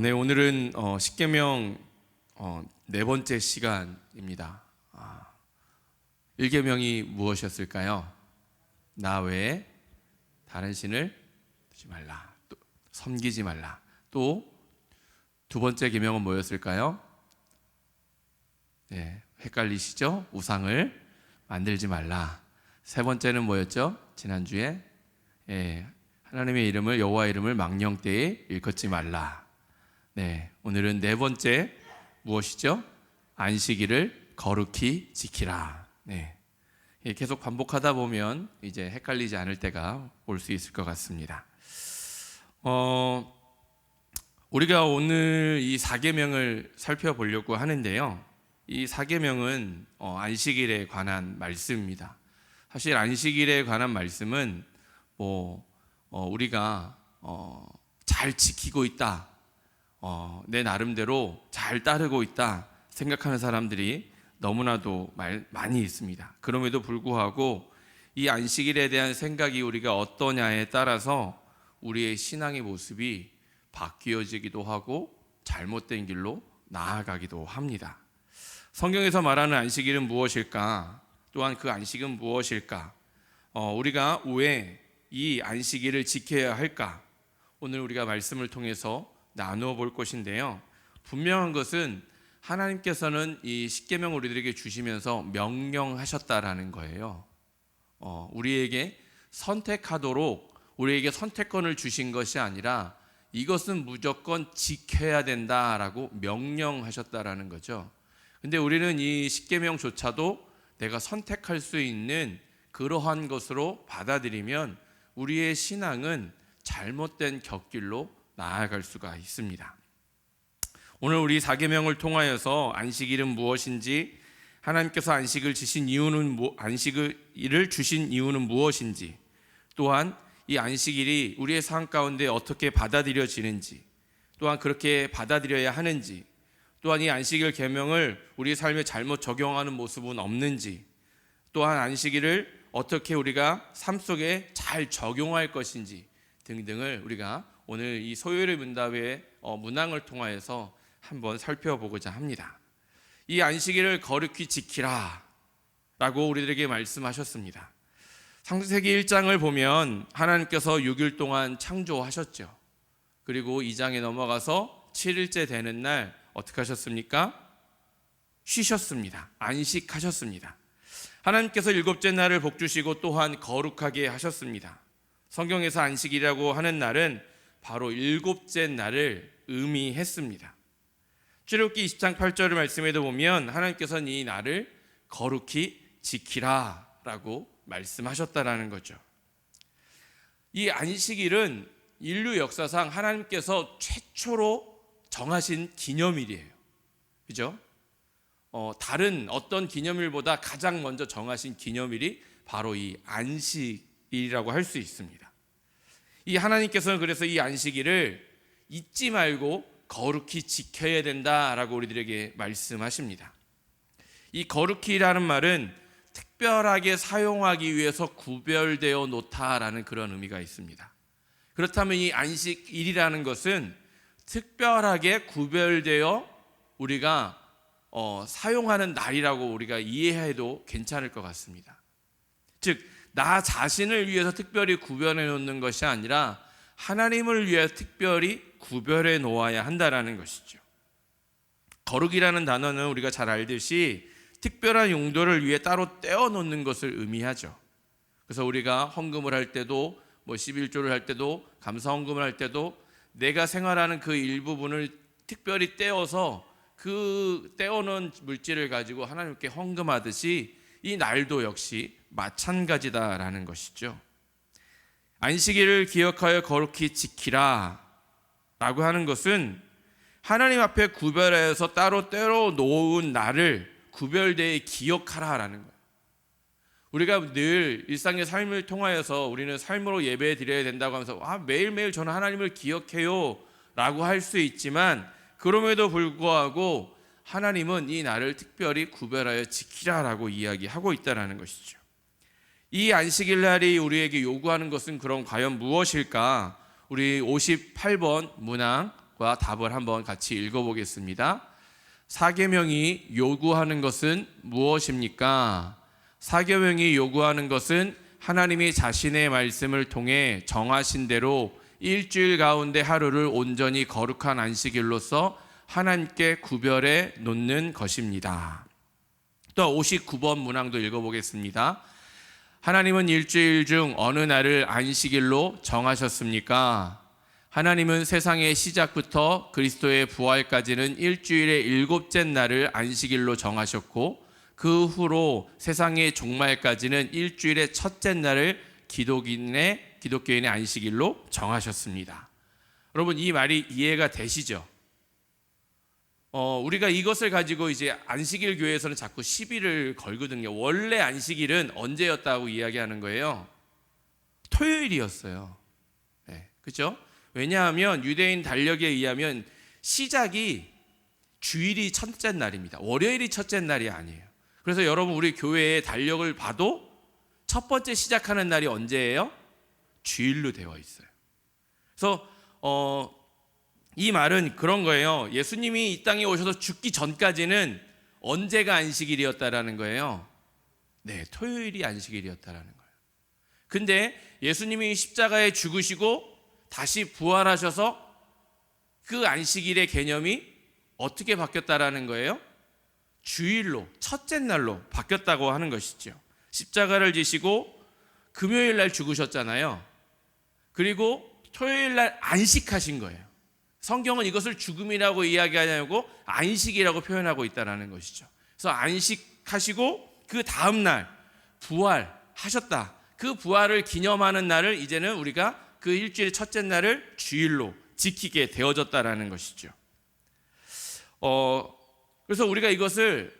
네, 오늘은 십계명 네 번째 시간입니다. 1계명이 무엇이었을까요? 나 외에 다른 신을 두지 말라, 또 섬기지 말라. 또 두 번째 계명은 뭐였을까요? 네, 헷갈리시죠? 우상을 만들지 말라. 세 번째는 뭐였죠? 지난주에 하나님의 이름을, 여호와 이름을 망령 때에 일컫지 말라. 네, 오늘은 네 번째 무엇이죠? 안식일을 거룩히 지키라. 네, 계속 반복하다 보면 이제 헷갈리지 않을 때가 올 수 있을 것 같습니다. 우리가 오늘 이 4계명을 살펴보려고 하는데요. 이 4계명은 안식일에 관한 말씀입니다. 사실 안식일에 관한 말씀은 우리가 잘 지키고 있다, 내 나름대로 잘 따르고 있다 생각하는 사람들이 너무나도 많이 있습니다. 그럼에도 불구하고 이 안식일에 대한 생각이 우리가 어떠냐에 따라서 우리의 신앙의 모습이 바뀌어지기도 하고 잘못된 길로 나아가기도 합니다. 성경에서 말하는 안식일은 무엇일까? 또한 그 안식은 무엇일까? 우리가 왜 이 안식일을 지켜야 할까? 오늘 우리가 말씀을 통해서 나누어 볼 것인데요. 분명한 것은 하나님께서는 이 십계명을 우리들에게 주시면서 명령하셨다라는 거예요. 우리에게 선택하도록 우리에게 선택권을 주신 것이 아니라 이것은 무조건 지켜야 된다라고 명령하셨다라는 거죠. 근데 우리는 이 십계명조차도 내가 선택할 수 있는 그러한 것으로 받아들이면 우리의 신앙은 잘못된 곁길로 나아갈 수가 있습니다. 오늘 우리 4계명을 통하여서 안식일은 무엇인지, 하나님께서 안식일을 주신 이유는 무엇인지, 또한 이 안식일이 우리의 삶 가운데 어떻게 받아들여지는지, 또한 그렇게 받아들여야 하는지, 또한 이 안식일 계명을 우리 삶에 잘못 적용하는 모습은 없는지, 또한 안식일을 어떻게 우리가 삶 속에 잘 적용할 것인지 등등을 우리가 오늘 이 소요일의 문답의 문항을 통하여서 한번 살펴보고자 합니다. 이 안식일을 거룩히 지키라 라고 우리들에게 말씀하셨습니다. 창세기 1장을 보면 하나님께서 6일 동안 창조하셨죠. 그리고 2장에 넘어가서 7일째 되는 날 어떻게 하셨습니까? 쉬셨습니다. 안식하셨습니다. 하나님께서 7째 날을 복주시고 또한 거룩하게 하셨습니다. 성경에서 안식이라고 하는 날은 바로 7째 날을 의미했습니다. 출애굽기 20장 8절 말씀에도 보면 하나님께서는 이 날을 거룩히 지키라 라고 말씀하셨다라는 거죠. 이 안식일은 인류 역사상 하나님께서 최초로 정하신 기념일이에요. 그죠? 다른 어떤 기념일보다 가장 먼저 정하신 기념일이 바로 이 안식일이라고 할 수 있습니다. 이 하나님께서는 그래서 이 안식일을 잊지 말고 거룩히 지켜야 된다라고 우리들에게 말씀하십니다. 이 거룩히라는 말은 특별하게 사용하기 위해서 구별되어 놓다라는 그런 의미가 있습니다. 그렇다면 이 안식일이라는 것은 특별하게 구별되어 우리가 사용하는 날이라고 우리가 이해해도 괜찮을 것 같습니다. 즉, 나 자신을 위해서 특별히 구별해 놓는 것이 아니라 하나님을 위해 특별히 구별해 놓아야 한다라는 것이죠. 거룩이라는 단어는 우리가 잘 알듯이 특별한 용도를 위해 따로 떼어 놓는 것을 의미하죠. 그래서 우리가 헌금을 할 때도 11조를 할 때도 감사 헌금을 할 때도 내가 생활하는 그 일부분을 특별히 떼어서 그 떼어놓은 물질을 가지고 하나님께 헌금하듯이 이 날도 역시 마찬가지다라는 것이죠. 안식일을 기억하여 거룩히 지키라 라고 하는 것은 하나님 앞에 구별하여서 따로 떼어 놓은 날을 구별되게 기억하라라는 거예요. 우리가 늘 일상의 삶을 통하여서 우리는 삶으로 예배 드려야 된다고 하면서 매일매일 저는 하나님을 기억해요 라고 할 수 있지만, 그럼에도 불구하고 하나님은 이 날을 특별히 구별하여 지키라라고 이야기하고 있다는 것이죠. 이 안식일 날이 우리에게 요구하는 것은 그럼 과연 무엇일까? 우리 58번 문항 문항과 답을 한번 같이 읽어보겠습니다. 사계명이 요구하는 것은 무엇입니까? 사계명이 요구하는 것은 하나님이 자신의 말씀을 통해 정하신 대로 일주일 가운데 하루를 온전히 거룩한 안식일로서 하나님께 구별해 놓는 것입니다. 또 59번 문항도 읽어보겠습니다. 하나님은 일주일 중 어느 날을 안식일로 정하셨습니까? 하나님은 세상의 시작부터 그리스도의 부활까지는 일주일의 일곱째 날을 안식일로 정하셨고, 그 후로 세상의 종말까지는 일주일의 첫째 날을 기독교인의 안식일로 정하셨습니다. 여러분, 이 말이 이해가 되시죠? 우리가 이것을 가지고 이제 안식일 교회에서는 자꾸 시비를 걸거든요. 원래 안식일은 언제였다고 이야기하는 거예요? 토요일이었어요. 네, 그렇죠? 왜냐하면 유대인 달력에 의하면 시작이 주일이 첫째 날입니다. 월요일이 첫째 날이 아니에요. 그래서 여러분, 우리 교회의 달력을 봐도 첫 번째 시작하는 날이 언제예요? 주일로 되어 있어요. 그래서 이 말은 그런 거예요. 예수님이 이 땅에 오셔서 죽기 전까지는 언제가 안식일이었다라는 거예요? 네, 토요일이 안식일이었다라는 거예요. 근데 예수님이 십자가에 죽으시고 다시 부활하셔서 그 안식일의 개념이 어떻게 바뀌었다라는 거예요? 주일로, 첫째 날로 바뀌었다고 하는 것이죠. 십자가를 지시고 금요일 날 죽으셨잖아요. 그리고 토요일 날 안식하신 거예요. 성경은 이것을 죽음이라고 이야기하지 않고 안식이라고 표현하고 있다는 것이죠. 그래서 안식하시고 그 다음 날 부활하셨다. 그 부활을 기념하는 날을 이제는 우리가 그 일주일의 첫째 날을 주일로 지키게 되어졌다라는 것이죠. 그래서 우리가 이것을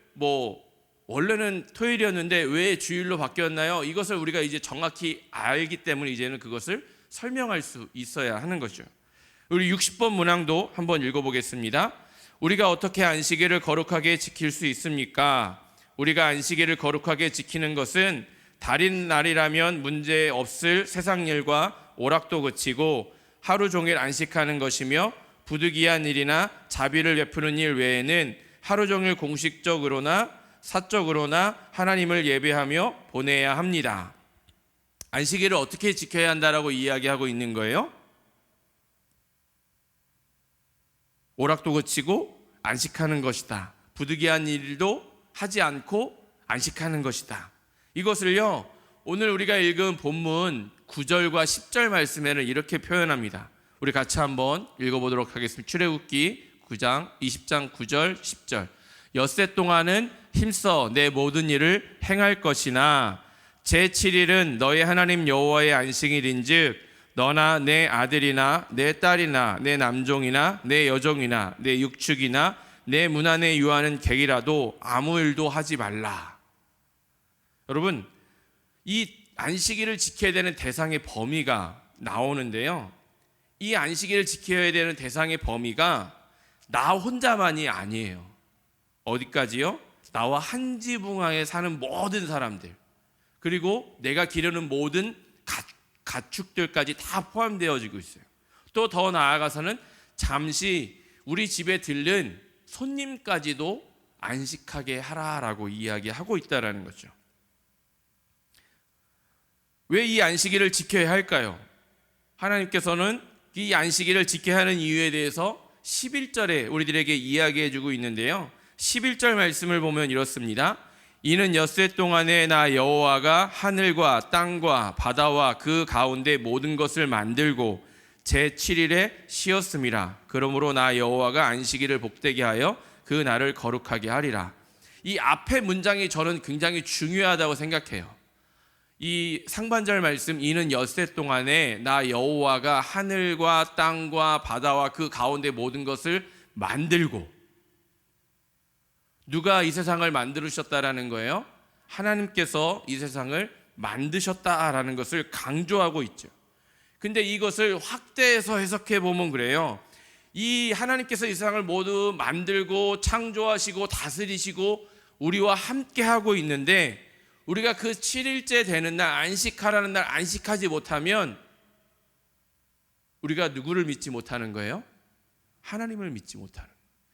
원래는 토요일이었는데 왜 주일로 바뀌었나요? 이것을 우리가 이제 정확히 알기 때문에 이제는 그것을 설명할 수 있어야 하는 거죠. 우리 60번 문항도 한번 읽어보겠습니다. 우리가 어떻게 안식일을 거룩하게 지킬 수 있습니까? 우리가 안식일을 거룩하게 지키는 것은 달인 날이라면 문제 없을 세상 일과 오락도 그치고 하루 종일 안식하는 것이며, 부득이한 일이나 자비를 베푸는 일 외에는 하루 종일 공식적으로나 사적으로나 하나님을 예배하며 보내야 합니다. 안식일을 어떻게 지켜야 한다라고 이야기하고 있는 거예요? 오락도 그치고 안식하는 것이다. 부득이한 일도 하지 않고 안식하는 것이다. 이것을요, 오늘 우리가 읽은 본문 9절과 10절 말씀에는 이렇게 표현합니다. 우리 같이 한번 읽어보도록 하겠습니다. 출애굽기 20장 9절 10절. 엿새 동안은 힘써 내 모든 일을 행할 것이나 제7일은 너의 하나님 여호와의 안식일인즉 너나 내 아들이나 내 딸이나 내 남종이나 내 여종이나 내 육축이나 내 문 안에 유하는 객이라도 아무 일도 하지 말라. 여러분, 이 안식일을 지켜야 되는 대상의 범위가 나오는데요, 이 안식일을 지켜야 되는 대상의 범위가 나 혼자만이 아니에요. 어디까지요? 나와 한 지붕하에 사는 모든 사람들, 그리고 내가 기르는 모든 가축들까지 다 포함되어지고 있어요. 또 더 나아가서는 잠시 우리 집에 들른 손님까지도 안식하게 하라라고 이야기하고 있다는 거죠. 왜 이 안식일을 지켜야 할까요? 하나님께서는 이 안식일을 지켜야 하는 이유에 대해서 11절에 우리들에게 이야기해주고 있는데요, 11절 말씀을 보면 이렇습니다. 이는 엿새 동안에 나 여호와가 하늘과 땅과 바다와 그 가운데 모든 것을 만들고 제7일에 쉬었음이라. 그러므로 나 여호와가 안식일을 복되게 하여 그 날을 거룩하게 하리라. 이 앞에 문장이 저는 굉장히 중요하다고 생각해요. 이 상반절 말씀, 이는 엿새 동안에 나 여호와가 하늘과 땅과 바다와 그 가운데 모든 것을 만들고, 누가 이 세상을 만드셨다라는 거예요? 하나님께서 이 세상을 만드셨다라는 것을 강조하고 있죠. 근데 이것을 확대해서 해석해 보면 그래요. 이 하나님께서 이 세상을 모두 만들고 창조하시고 다스리시고 우리와 함께 하고 있는데, 우리가 그 7일째 되는 날, 안식하라는 날 안식하지 못하면 우리가 누구를 믿지 못하는 거예요? 하나님을 믿지 못하는,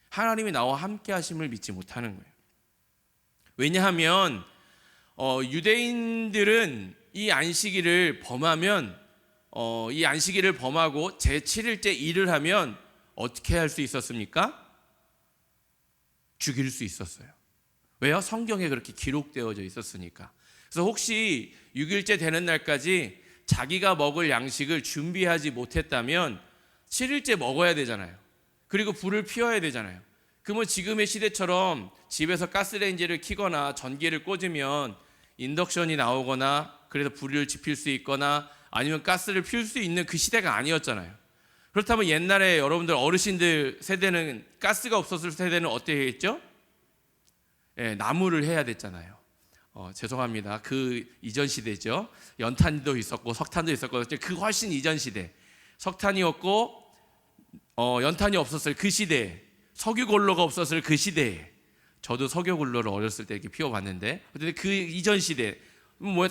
하나님이 나와 함께 하심을 믿지 못하는 거예요. 왜냐하면 유대인들은 이 안식일을 범하면 이 안식일을 범하고 제7일째 일을 하면 어떻게 할 수 있었습니까? 죽일 수 있었어요. 왜요? 성경에 그렇게 기록되어져 있었으니까. 그래서 혹시 6일째 되는 날까지 자기가 먹을 양식을 준비하지 못했다면 7일째 먹어야 되잖아요. 그리고 불을 피워야 되잖아요. 그러면 지금의 시대처럼 집에서 가스레인지를 켜거나 전기를 꽂으면 인덕션이 나오거나 그래서 불을 지필 수 있거나 아니면 가스를 피울 수 있는 그 시대가 아니었잖아요. 그렇다면 옛날에 여러분들 어르신들 세대는, 가스가 없었을 세대는 어떻게 했죠? 나무를 해야 됐잖아요. 죄송합니다. 그 이전 시대죠. 연탄도 있었고 석탄도 있었고 그 훨씬 이전 시대. 석탄이었고 연탄이 없었을 그 시대에, 석유골로가 없었을 그 시대에, 저도 석유골로를 어렸을 때 이렇게 피워봤는데, 어쨌든 그 이전 시대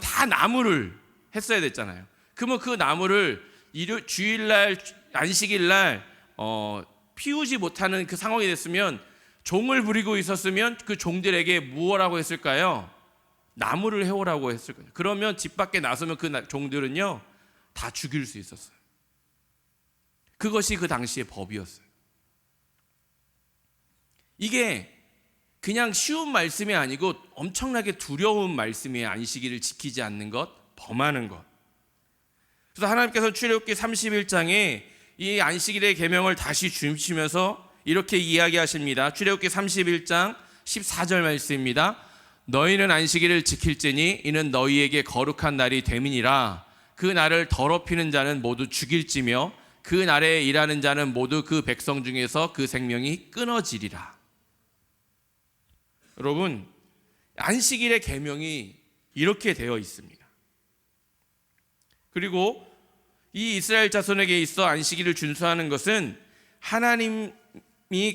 다 나무를 했어야 됐잖아요. 그러면 그 나무를 주일날, 안식일날 피우지 못하는 그 상황이 됐으면, 종을 부리고 있었으면 그 종들에게 무엇라고 했을까요? 나무를 해오라고 했을 거예요. 그러면 집 밖에 나서면 그 종들은요 다 죽일 수 있었어요. 그것이 그 당시의 법이었어요. 이게 그냥 쉬운 말씀이 아니고 엄청나게 두려운 말씀이에요. 안식일을 지키지 않는 것, 범하는 것. 그래서 하나님께서 출애굽기 31장에 이 안식일의 계명을 다시 주시면서 이렇게 이야기하십니다. 출애굽기 31장 14절 말씀입니다. 너희는 안식일을 지킬지니 이는 너희에게 거룩한 날이 됨이니라. 그 날을 더럽히는 자는 모두 죽일지며 그 날에 일하는 자는 모두 그 백성 중에서 그 생명이 끊어지리라. 여러분, 안식일의 계명이 이렇게 되어 있습니다. 그리고 이 이스라엘 자손에게 있어 안식일을 준수하는 것은 하나님이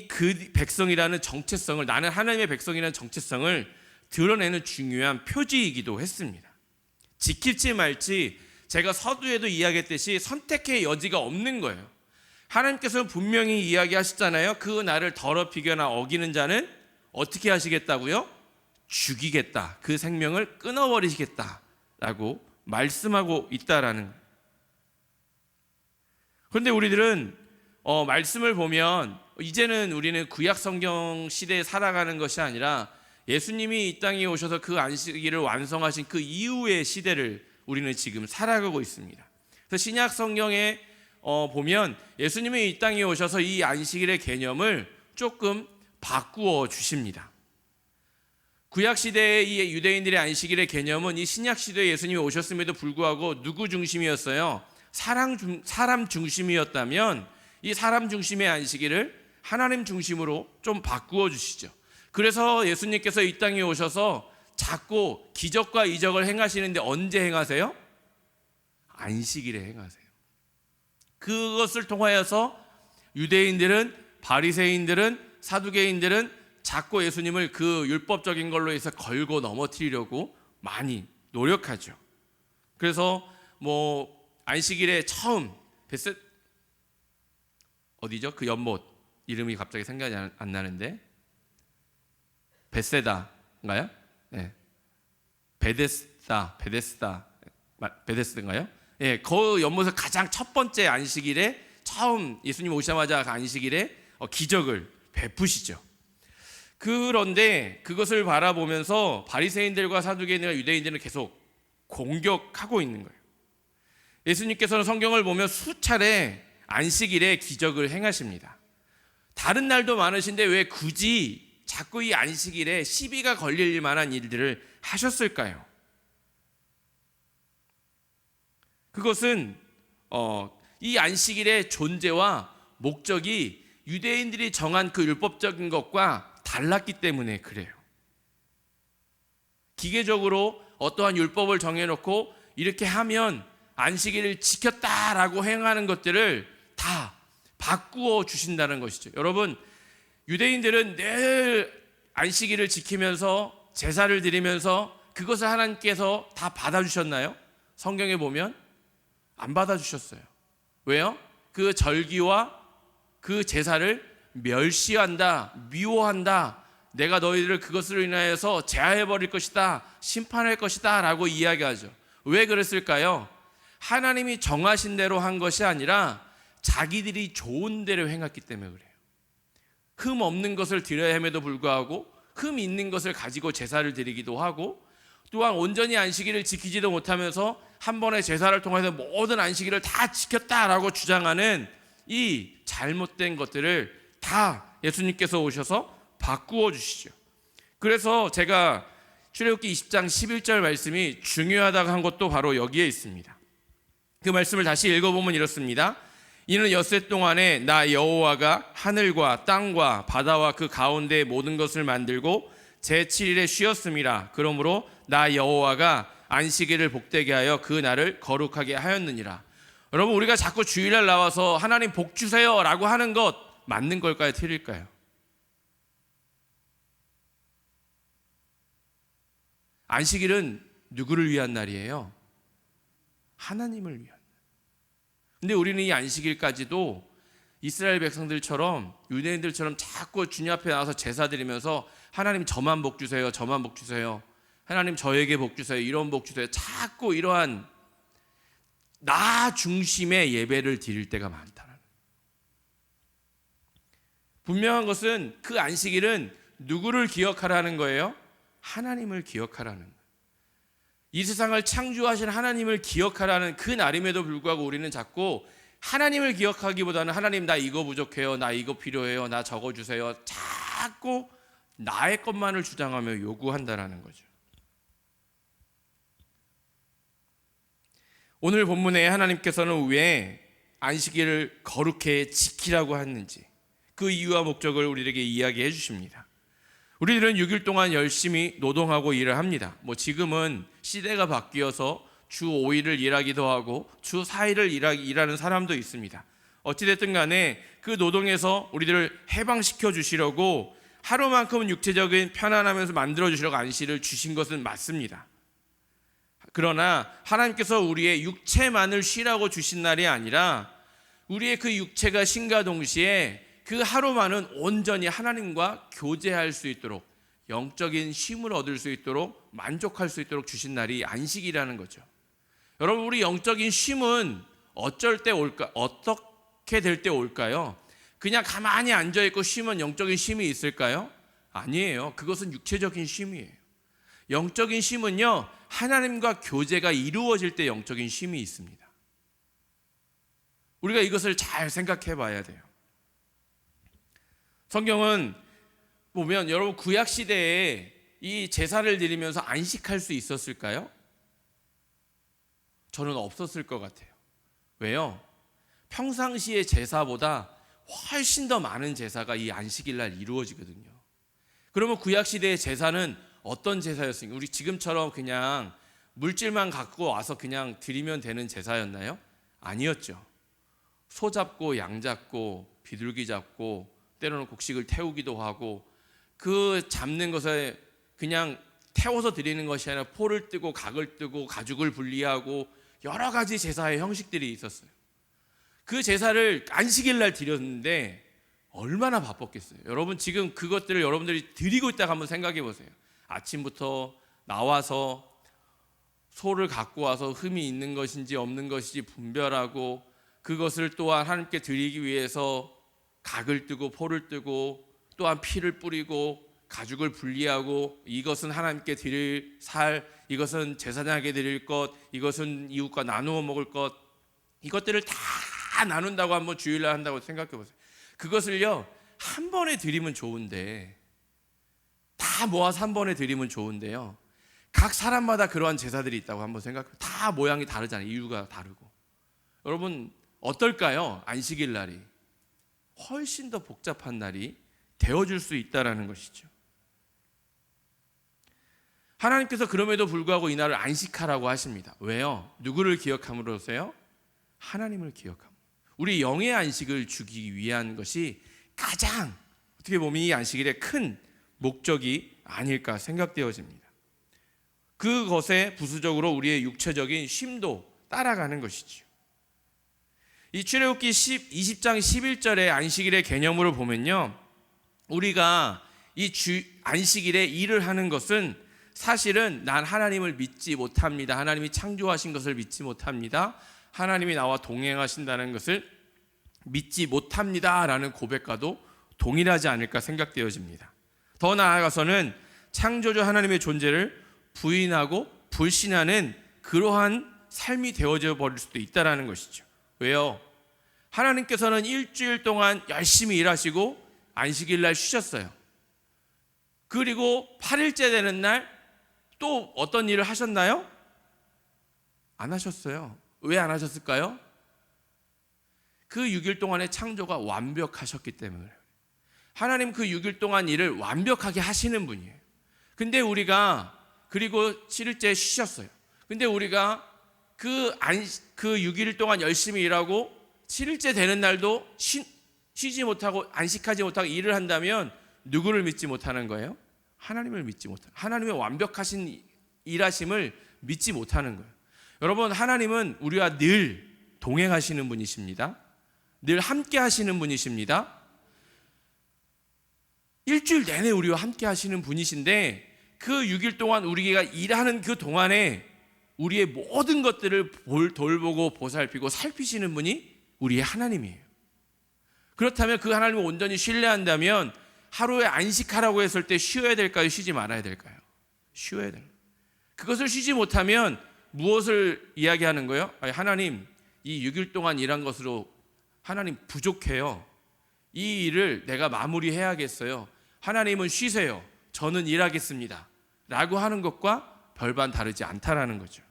그 백성이라는 정체성을, 나는 하나님의 백성이라는 정체성을 드러내는 중요한 표지이기도 했습니다. 지킬지 말지 제가 서두에도 이야기했듯이 선택의 여지가 없는 거예요. 하나님께서는 분명히 이야기하셨잖아요. 그 날을 더럽히거나 어기는 자는 어떻게 하시겠다고요? 죽이겠다. 그 생명을 끊어버리시겠다라고 말씀하고 있다라는 거예요. 그런데 우리들은 말씀을 보면 이제는 우리는 구약 성경 시대에 살아가는 것이 아니라 예수님이 이 땅에 오셔서 그 안식일을 완성하신 그 이후의 시대를 우리는 지금 살아가고 있습니다. 그래서 신약 성경에 보면 예수님이 이 땅에 오셔서 이 안식일의 개념을 조금 바꾸어 주십니다. 구약 시대의 이 유대인들의 안식일의 개념은 이 신약 시대에 예수님이 오셨음에도 불구하고 누구 중심이었어요? 사람 중심이었다면 이 사람 중심의 안식일을 하나님 중심으로 좀 바꾸어 주시죠. 그래서 예수님께서 이 땅에 오셔서 자꾸 기적과 이적을 행하시는데 언제 행하세요? 안식일에 행하세요. 그것을 통하여서 유대인들은, 바리새인들은, 사두개인들은 자꾸 예수님을 그 율법적인 걸로 해서 걸고 넘어뜨리려고 많이 노력하죠. 그래서 안식일에 처음 어디죠? 그 연못 이름이 갑자기 생각이 안 나는데 베세다인가요? 네. 베데스다인가요? 예, 그 연못에서 가장 첫 번째 안식일에 처음 예수님 오시자마자 그 안식일에 기적을 베푸시죠. 그런데 그것을 바라보면서 바리새인들과 사두개인들과 유대인들은 계속 공격하고 있는 거예요. 예수님께서는 성경을 보면 수차례 안식일에 기적을 행하십니다. 다른 날도 많으신데 왜 굳이 자꾸 이 안식일에 시비가 걸릴 만한 일들을 하셨을까요? 그것은 이 안식일의 존재와 목적이 유대인들이 정한 그 율법적인 것과 달랐기 때문에 그래요. 기계적으로 어떠한 율법을 정해놓고 이렇게 하면 안식일을 지켰다라고 행하는 것들을 다 바꾸어 주신다는 것이죠. 여러분, 유대인들은 늘 안식일을 지키면서 제사를 드리면서 그것을 하나님께서 다 받아주셨나요? 성경에 보면 안 받아주셨어요. 왜요? 그 절기와 그 제사를 멸시한다, 미워한다, 내가 너희들을 그것으로 인하여서 제하해버릴 것이다, 심판할 것이다 라고 이야기하죠. 왜 그랬을까요? 하나님이 정하신 대로 한 것이 아니라 자기들이 좋은 대로 행했기 때문에 그래요. 흠 없는 것을 드려야 함에도 불구하고 흠 있는 것을 가지고 제사를 드리기도 하고, 또한 온전히 안식일을 지키지도 못하면서 한 번의 제사를 통해서 모든 안식일을 다 지켰다라고 주장하는 이 잘못된 것들을 다 예수님께서 오셔서 바꾸어 주시죠. 그래서 제가 출애굽기 20장 11절 말씀이 중요하다고 한 것도 바로 여기에 있습니다. 그 말씀을 다시 읽어보면 이렇습니다. 이는 엿새 동안에 나 여호와가 하늘과 땅과 바다와 그 가운데의 모든 것을 만들고 제7일에 쉬었음이라. 그러므로 나 여호와가 안식일을 복되게 하여 그 날을 거룩하게 하였느니라. 여러분, 우리가 자꾸 주일날 나와서 하나님 복 주세요 라고 하는 것 맞는 걸까요? 틀릴까요? 안식일은 누구를 위한 날이에요? 하나님을 위한 날. 근데 우리는 이 안식일까지도 이스라엘 백성들처럼, 유대인들처럼 자꾸 주님 앞에 나와서 제사 드리면서 하나님 저만 복 주세요, 저만 복 주세요, 하나님 저에게 복 주세요, 이런 복 주세요, 자꾸 이러한 나 중심의 예배를 드릴 때가 많다는. 분명한 것은 그 안식일은 누구를 기억하라는 거예요? 하나님을 기억하라는 거예요. 이 세상을 창조하신 하나님을 기억하라는 그 날임에도 불구하고 우리는 자꾸 하나님을 기억하기보다는 하나님 나 이거 부족해요, 나 이거 필요해요, 나 저거 주세요, 자꾸 나의 것만을 주장하며 요구한다라는 거죠. 오늘 본문에 하나님께서는 왜 안식일을 거룩히 지키라고 했는지 그 이유와 목적을 우리에게 이야기해 주십니다. 우리들은 6일 동안 열심히 노동하고 일을 합니다. 지금은 시대가 바뀌어서 주 5일을 일하기도 하고 주 4일을 일하는 사람도 있습니다. 어찌됐든 간에 그 노동에서 우리들을 해방시켜 주시려고 하루만큼은 육체적인 편안하면서 만들어 주시려고 안식일을 주신 것은 맞습니다. 그러나 하나님께서 우리의 육체만을 쉬라고 주신 날이 아니라 우리의 그 육체가 쉼과 동시에 그 하루만은 온전히 하나님과 교제할 수 있도록, 영적인 쉼을 얻을 수 있도록, 만족할 수 있도록 주신 날이 안식이라는 거죠. 여러분, 우리 영적인 쉼은 어쩔 때 올까? 어떻게 될 때 올까요? 그냥 가만히 앉아있고 쉬면 영적인 쉼이 있을까요? 아니에요. 그것은 육체적인 쉼이에요. 영적인 쉼은요, 하나님과 교제가 이루어질 때 영적인 쉼이 있습니다. 우리가 이것을 잘 생각해 봐야 돼요. 성경은 보면 여러분, 구약 시대에 이 제사를 드리면서 안식할 수 있었을까요? 저는 없었을 것 같아요. 왜요? 평상시의 제사보다 훨씬 더 많은 제사가 이 안식일 날 이루어지거든요. 그러면 구약 시대의 제사는 어떤 제사였습니까? 우리 지금처럼 그냥 물질만 갖고 와서 그냥 드리면 되는 제사였나요? 아니었죠. 소 잡고 양 잡고 비둘기 잡고 때로는 곡식을 태우기도 하고, 그 잡는 것에 그냥 태워서 드리는 것이 아니라 포를 뜨고 각을 뜨고 가죽을 분리하고 여러 가지 제사의 형식들이 있었어요. 그 제사를 안식일 날 드렸는데 얼마나 바빴겠어요. 여러분, 지금 그것들을 여러분들이 드리고 있다가 한번 생각해 보세요. 아침부터 나와서 소를 갖고 와서 흠이 있는 것인지 없는 것인지 분별하고, 그것을 또한 하나님께 드리기 위해서 각을 뜨고 포를 뜨고 또한 피를 뿌리고 가죽을 분리하고, 이것은 하나님께 드릴 살, 이것은 제사장에게 드릴 것, 이것은 이웃과 나누어 먹을 것, 이것들을 다 나눈다고 한번 주일날 한다고 생각해 보세요. 그것을요 한 번에 드리면 좋은데, 다 모아서 한 번에 드리면 좋은데요, 각 사람마다 그러한 제사들이 있다고 한번 생각해. 다 모양이 다르잖아요. 이유가 다르고. 여러분, 어떨까요? 안식일 날이 훨씬 더 복잡한 날이 되어줄 수 있다는 것이죠. 하나님께서 그럼에도 불구하고 이 날을 안식하라고 하십니다. 왜요? 누구를 기억함으로써요? 하나님을 기억함. 우리 영의 안식을 주기 위한 것이 가장 어떻게 보면 이 안식일의 큰 목적이 아닐까 생각되어집니다. 그것에 부수적으로 우리의 육체적인 쉼도 따라가는 것이죠. 이 출애굽기 20장 11절의 안식일의 개념으로 보면요, 우리가 이 안식일에 일을 하는 것은 사실은 난 하나님을 믿지 못합니다. 하나님이 창조하신 것을 믿지 못합니다. 하나님이 나와 동행하신다는 것을 믿지 못합니다 라는 고백과도 동일하지 않을까 생각되어집니다. 더 나아가서는 창조주 하나님의 존재를 부인하고 불신하는 그러한 삶이 되어져 버릴 수도 있다는 것이죠. 왜요? 하나님께서는 일주일 동안 열심히 일하시고 안식일 날 쉬셨어요. 그리고 8일째 되는 날 또 어떤 일을 하셨나요? 안 하셨어요. 왜 안 하셨을까요? 그 6일 동안의 창조가 완벽하셨기 때문에. 하나님 그 6일 동안 일을 완벽하게 하시는 분이에요. 근데 우리가 그리고 7일째 쉬셨어요. 근데 우리가 그 6일 동안 열심히 일하고 7일째 되는 날도 쉬지 못하고 안식하지 못하고 일을 한다면 누구를 믿지 못하는 거예요? 하나님을 믿지 못하는, 하나님의 완벽하신 일하심을 믿지 못하는 거예요. 여러분, 하나님은 우리와 늘 동행하시는 분이십니다. 늘 함께 하시는 분이십니다. 일주일 내내 우리와 함께 하시는 분이신데 그 6일 동안 우리가 일하는 그 동안에 우리의 모든 것들을 돌보고 보살피고 살피시는 분이 우리의 하나님이에요. 그렇다면 그 하나님을 온전히 신뢰한다면 하루에 안식하라고 했을 때 쉬어야 될까요? 쉬지 말아야 될까요? 쉬어야 돼요. 그것을 쉬지 못하면 무엇을 이야기하는 거예요? 아니, 하나님, 이 6일 동안 일한 것으로 하나님 부족해요. 이 일을 내가 마무리해야겠어요. 하나님은 쉬세요. 저는 일하겠습니다. 라고 하는 것과 별반 다르지 않다라는 거죠.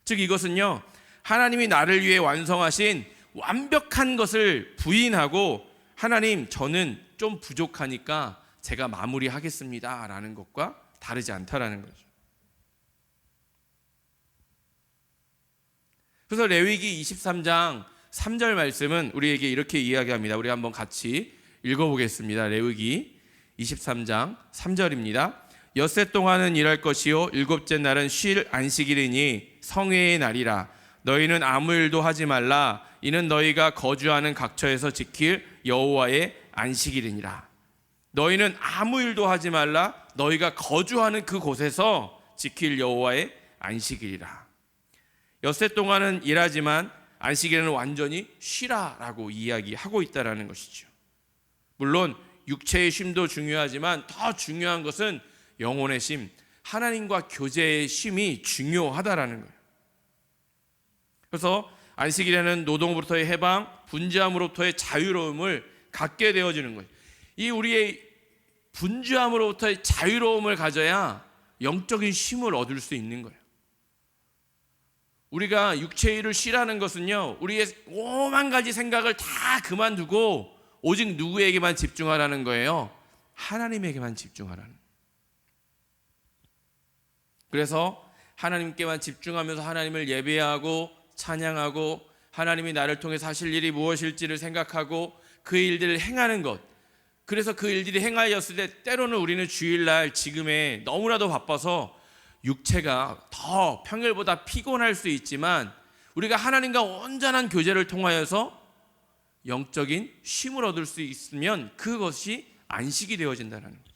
즉 이것은요, 하나님이 나를 위해 완성하신 완벽한 것을 부인하고 하나님, 저는 좀 부족하니까 제가 마무리하겠습니다 라는 것과 다르지 않다라는 거죠. 그래서 레위기 23장 3절 말씀은 우리에게 이렇게 이야기합니다. 우리 한번 같이 읽어보겠습니다. 레위기 23장 3절입니다. 엿새 동안은 일할 것이요 일곱째 날은 쉴 안식일이니 성회의 날이라. 너희는 아무 일도 하지 말라. 이는 너희가 거주하는 각처에서 지킬 여호와의 안식일이니라. 너희는 아무 일도 하지 말라. 너희가 거주하는 그곳에서 지킬 여호와의 안식일이라. 엿새 동안은 일하지만 안식일에는 완전히 쉬라라고 이야기하고 있다라는 것이죠. 물론 육체의 쉼도 중요하지만 더 중요한 것은 영혼의 쉼, 하나님과 교제의 쉼이 중요하다라는 거예요. 그래서 안식일에는 노동으로부터의 해방, 분주함으로부터의 자유로움을 갖게 되어지는 거예요. 이 우리의 분주함으로부터의 자유로움을 가져야 영적인 쉼을 얻을 수 있는 거예요. 우리가 육체의 일을 쉬라는 것은요, 우리의 오만 가지 생각을 다 그만두고 오직 누구에게만 집중하라는 거예요? 하나님에게만 집중하라는 거예요. 그래서 하나님께만 집중하면서 하나님을 예배하고 찬양하고 하나님이 나를 통해서 하실 일이 무엇일지를 생각하고 그 일들을 행하는 것. 그래서 그 일들이 행하였을 때 때로는 우리는 주일날 지금에 너무나도 바빠서 육체가 더 평일보다 피곤할 수 있지만 우리가 하나님과 온전한 교제를 통하여서 영적인 쉼을 얻을 수 있으면 그것이 안식이 되어진다는 거죠.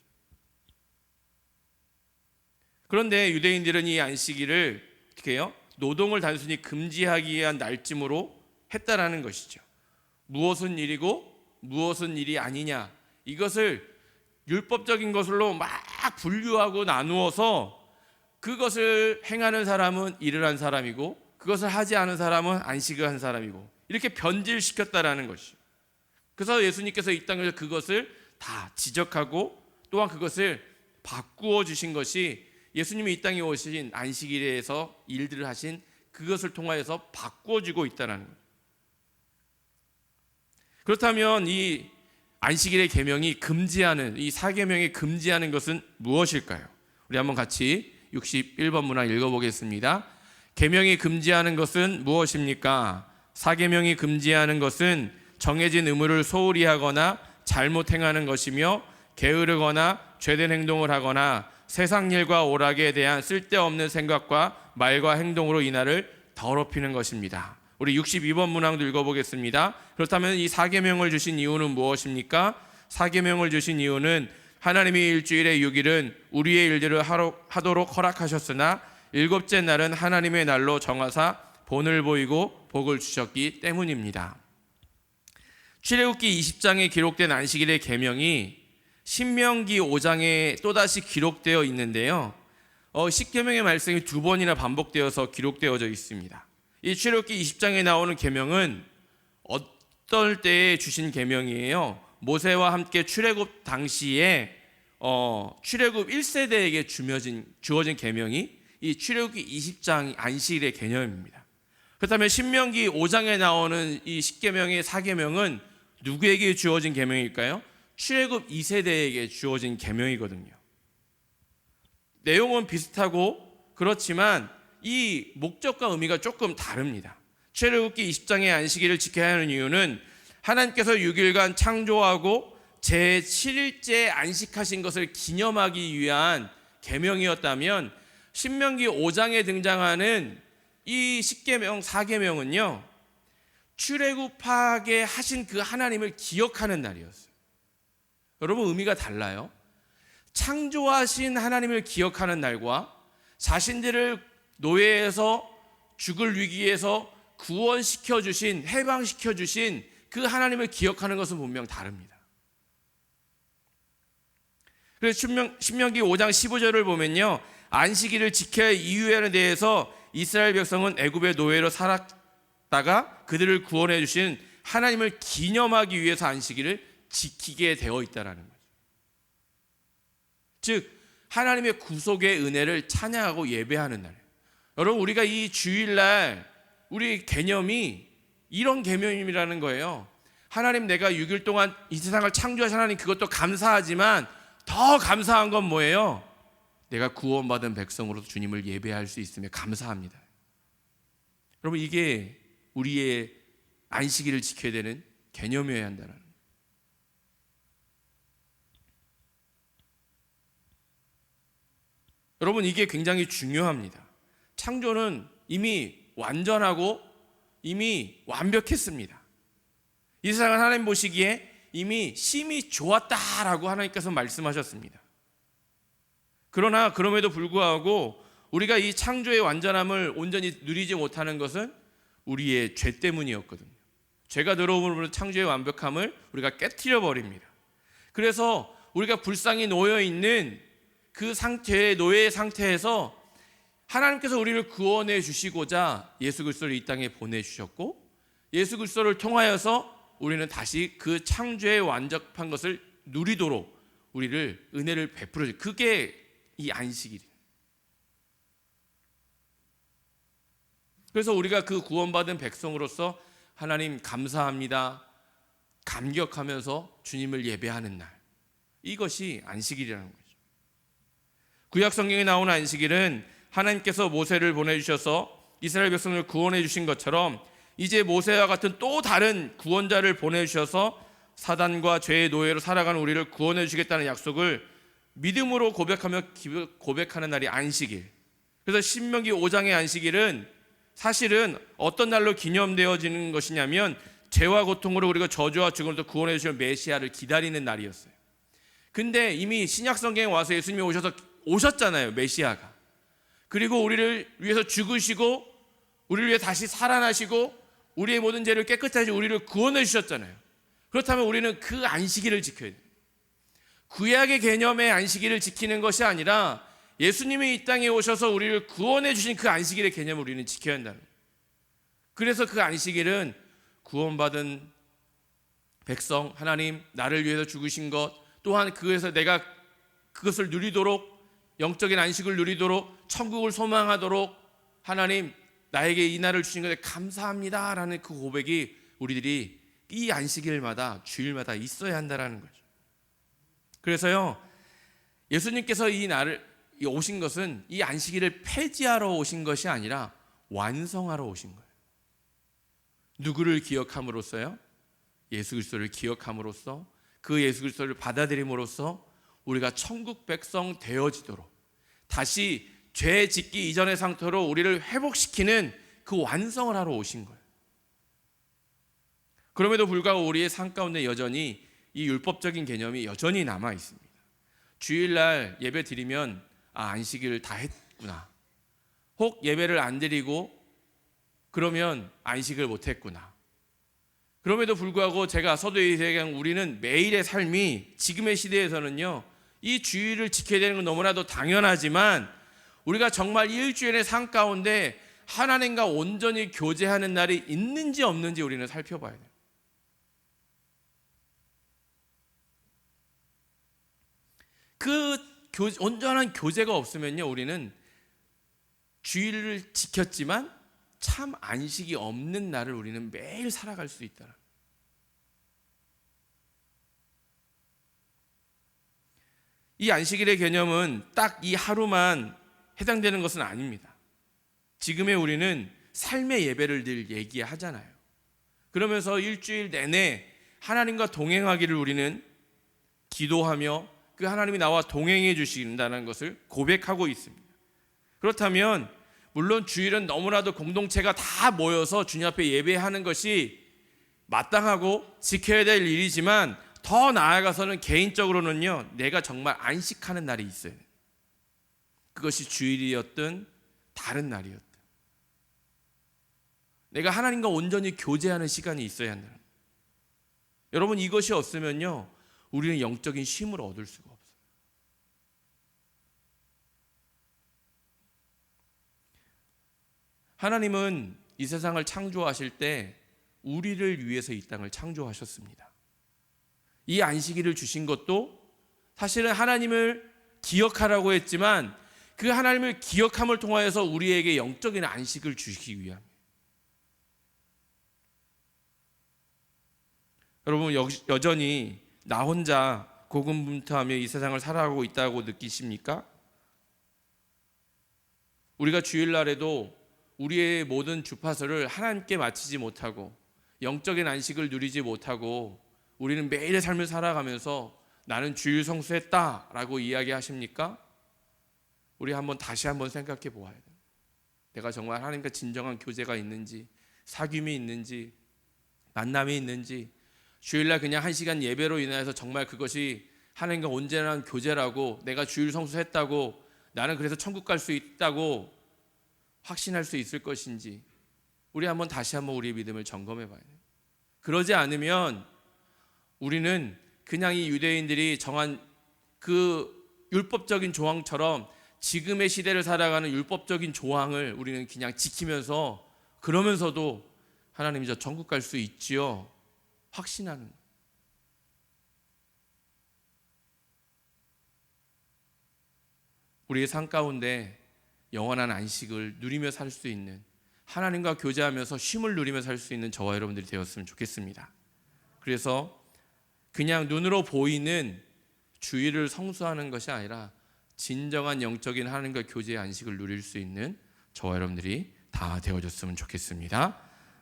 그런데 유대인들은 이 안식일을 어떻게 해요? 노동을 단순히 금지하기 위한 날쯤으로 했다라는 것이죠. 무엇은 일이고 무엇은 일이 아니냐, 이것을 율법적인 것으로 막 분류하고 나누어서 그것을 행하는 사람은 일을 한 사람이고 그것을 하지 않은 사람은 안식을 한 사람이고 이렇게 변질시켰다라는 것이죠. 그래서 예수님께서 이 땅에서 그것을 다 지적하고 또한 그것을 바꾸어 주신 것이 예수님이 이 땅에 오신 안식일에서 일들을 하신 그것을 통하여서 바꾸어주고 있다는 거예요. 그렇다면 이 안식일의 계명이 금지하는, 이 사계명이 금지하는 것은 무엇일까요? 우리 한번 같이 61번 문항 읽어보겠습니다. 계명이 금지하는 것은 무엇입니까? 사계명이 금지하는 것은 정해진 의무를 소홀히 하거나 잘못 행하는 것이며 게으르거나 죄된 행동을 하거나 세상 일과 오락에 대한 쓸데없는 생각과 말과 행동으로 이날을 더럽히는 것입니다. 우리 62번 문항도 읽어보겠습니다. 그렇다면 이 사계명을 주신 이유는 무엇입니까? 사계명을 주신 이유는 하나님이 일주일의 6일은 우리의 일들을 하도록 허락하셨으나 일곱째 날은 하나님의 날로 정하사 본을 보이고 복을 주셨기 때문입니다. 출애굽기 20장에 기록된 안식일의 계명이 신명기 5장에 또다시 기록되어 있는데요. 십계명의 말씀이 두 번이나 반복되어서 기록되어져 있습니다. 이 출애굽기 20장에 나오는 계명은 어떨 때에 주신 계명이에요? 모세와 함께 출애굽 당시에 출애굽 1세대에게 주어진 계명이 이 출애굽기 20장 안식일의 개념입니다. 그렇다면 신명기 5장에 나오는 이 십계명의 사계명은 누구에게 주어진 계명일까요? 출애굽 2세대에게 주어진 계명이거든요. 내용은 비슷하고 그렇지만 이 목적과 의미가 조금 다릅니다. 출애굽기 20장의 안식일을 지켜야 하는 이유는 하나님께서 6일간 창조하고 제7일째 안식하신 것을 기념하기 위한 계명이었다면 신명기 5장에 등장하는 이 십계명, 사계명은요, 출애굽하게 하신 그 하나님을 기억하는 날이었어요. 여러분, 의미가 달라요. 창조하신 하나님을 기억하는 날과 자신들을 노예에서 죽을 위기에서 구원시켜 주신, 해방시켜 주신 그 하나님을 기억하는 것은 분명 다릅니다. 그래서 신명기 5장 15절을 보면요, 안식일을 지켜야 할 이유에 대해서 이스라엘 백성은 애굽의 노예로 살았다가 그들을 구원해 주신 하나님을 기념하기 위해서 안식일을 지키게 되어 있다라는 거죠. 즉 하나님의 구속의 은혜를 찬양하고 예배하는 날이에요. 여러분, 우리가 이 주일날 우리 개념이 이런 개념이라는 거예요. 하나님, 내가 6일 동안 이 세상을 창조하신 하나님, 그것도 감사하지만 더 감사한 건 뭐예요? 내가 구원받은 백성으로서 주님을 예배할 수 있음에 감사합니다. 여러분, 이게 우리의 안식일을 지켜야 되는 개념이어야 한다는 거예요. 여러분, 이게 굉장히 중요합니다. 창조는 이미 완전하고 이미 완벽했습니다. 이 세상은 하나님 보시기에 이미 심히 좋았다라고 하나님께서 말씀하셨습니다. 그러나 그럼에도 불구하고 우리가 이 창조의 완전함을 온전히 누리지 못하는 것은 우리의 죄 때문이었거든요. 죄가 들어옴으로 창조의 완벽함을 우리가 깨트려 버립니다. 그래서 우리가 불쌍히 놓여 있는 그 상태의 노예의 상태에서 하나님께서 우리를 구원해 주시고자 예수 그리스도를 이 땅에 보내주셨고, 예수 그리스도를 통하여서 우리는 다시 그 창조의 완벽한 것을 누리도록 우리를 은혜를 베풀어 주세요. 그게 이 안식일이에요. 그래서 우리가 그 구원받은 백성으로서 하나님 감사합니다, 감격하면서 주님을 예배하는 날, 이것이 안식일이라는 거죠. 구약 성경에 나오는 안식일은 하나님께서 모세를 보내주셔서 이스라엘 백성을 구원해 주신 것처럼 이제 모세와 같은 또 다른 구원자를 보내주셔서 사단과 죄의 노예로 살아가는 우리를 구원해 주시겠다는 약속을 믿음으로 고백하는 날이 안식일. 그래서 신명기 5장의 안식일은 사실은 어떤 날로 기념되어지는 것이냐면 죄와 고통으로 우리가 저주와 죽음으로부터 구원해 주실 메시아를 기다리는 날이었어요. 근데 이미 신약 성경에 와서 예수님이 오셨잖아요, 메시아가. 그리고 우리를 위해서 죽으시고 우리를 위해 다시 살아나시고 우리의 모든 죄를 깨끗하게 하시고 우리를 구원해 주셨잖아요. 그렇다면 우리는 그 안식일을 지켜야 돼요. 구약의 개념의 안식일을 지키는 것이 아니라 예수님이 이 땅에 오셔서 우리를 구원해 주신 그 안식일의 개념을 우리는 지켜야 한다는 거예요. 그래서 그 안식일은 구원받은 백성, 하나님 나를 위해서 죽으신 것, 또한 그에서 내가 그것을 누리도록, 영적인 안식을 누리도록, 천국을 소망하도록 하나님 나에게 이 날을 주신 것에 감사합니다 라는 그 고백이 우리들이 이 안식일마다, 주일마다 있어야 한다는 거죠. 그래서요, 예수님께서 이 날을 오신 것은 이 안식일을 폐지하러 오신 것이 아니라 완성하러 오신 거예요. 누구를 기억함으로써요? 예수 그리스도를 기억함으로써, 그 예수 그리스도를 받아들임으로써 우리가 천국 백성 되어지도록, 다시 죄 짓기 이전의 상태로 우리를 회복시키는 그 완성을 하러 오신 거예요. 그럼에도 불구하고 우리의 삶 가운데 여전히 이 율법적인 개념이 여전히 남아 있습니다. 주일날 예배 드리면 안식일을 다 했구나. 혹 예배를 안 드리고 그러면 안식을 못 했구나. 그럼에도 불구하고 제가 서두에 우리는 매일의 삶이 지금의 시대에서는요, 이 주일을 지켜야 되는 건 너무나도 당연하지만 우리가 정말 일주일의 삶 가운데 하나님과 온전히 교제하는 날이 있는지 없는지 우리는 살펴봐야 돼요. 그 온전한 교제가 없으면요, 우리는 주일을 지켰지만 참 안식이 없는 날을 우리는 매일 살아갈 수 있다. 이 안식일의 개념은 딱 이 하루만 해당되는 것은 아닙니다. 지금의 우리는 삶의 예배를 늘 얘기하잖아요. 그러면서 일주일 내내 하나님과 동행하기를 우리는 기도하며 그 하나님이 나와 동행해 주신다는 것을 고백하고 있습니다. 그렇다면 물론 주일은 너무나도 공동체가 다 모여서 주님 앞에 예배하는 것이 마땅하고 지켜야 될 일이지만 더 나아가서는 개인적으로는요, 내가 정말 안식하는 날이 있어요. 그것이 주일이었든 다른 날이었든 내가 하나님과 온전히 교제하는 시간이 있어야 한다. 여러분, 이것이 없으면요, 우리는 영적인 쉼을 얻을 수가 없어요. 하나님은 이 세상을 창조하실 때 우리를 위해서 이 땅을 창조하셨습니다. 이 안식일을 주신 것도 사실은 하나님을 기억하라고 했지만 그 하나님을 기억함을 통하여서 우리에게 영적인 안식을 주시기 위함입니다. 여러분, 여전히 나 혼자 고군분투하며 이 세상을 살아가고 있다고 느끼십니까? 우리가 주일날에도 우리의 모든 주파수를 하나님께 맞추지 못하고 영적인 안식을 누리지 못하고 우리는 매일의 삶을 살아가면서 나는 주일 성수했다라고 이야기하십니까? 우리 다시 한번 생각해 보아야 돼요. 내가 정말 하나님과 진정한 교제가 있는지, 사귐이 있는지, 만남이 있는지, 주일날 그냥 1시간 예배로 인해서 정말 그것이 하나님과 온전한 교제라고, 내가 주일 성수했다고, 나는 그래서 천국 갈 수 있다고 확신할 수 있을 것인지 우리 다시 한번 우리의 믿음을 점검해 봐야 돼요. 그러지 않으면 우리는 그냥 이 유대인들이 정한 그 율법적인 조항처럼 지금의 시대를 살아가는 율법적인 조항을 우리는 그냥 지키면서 그러면서도 하나님이 저 천국 갈 수 있지요 확신하는, 우리의 삶 가운데 영원한 안식을 누리며 살 수 있는, 하나님과 교제하면서 쉼을 누리며 살 수 있는 저와 여러분들이 되었으면 좋겠습니다. 그래서 그냥 눈으로 보이는 주일을 성수하는 것이 아니라 진정한 영적인 하나님과 교제의 안식을 누릴 수 있는 저와 여러분들이 다 되어졌으면 좋겠습니다.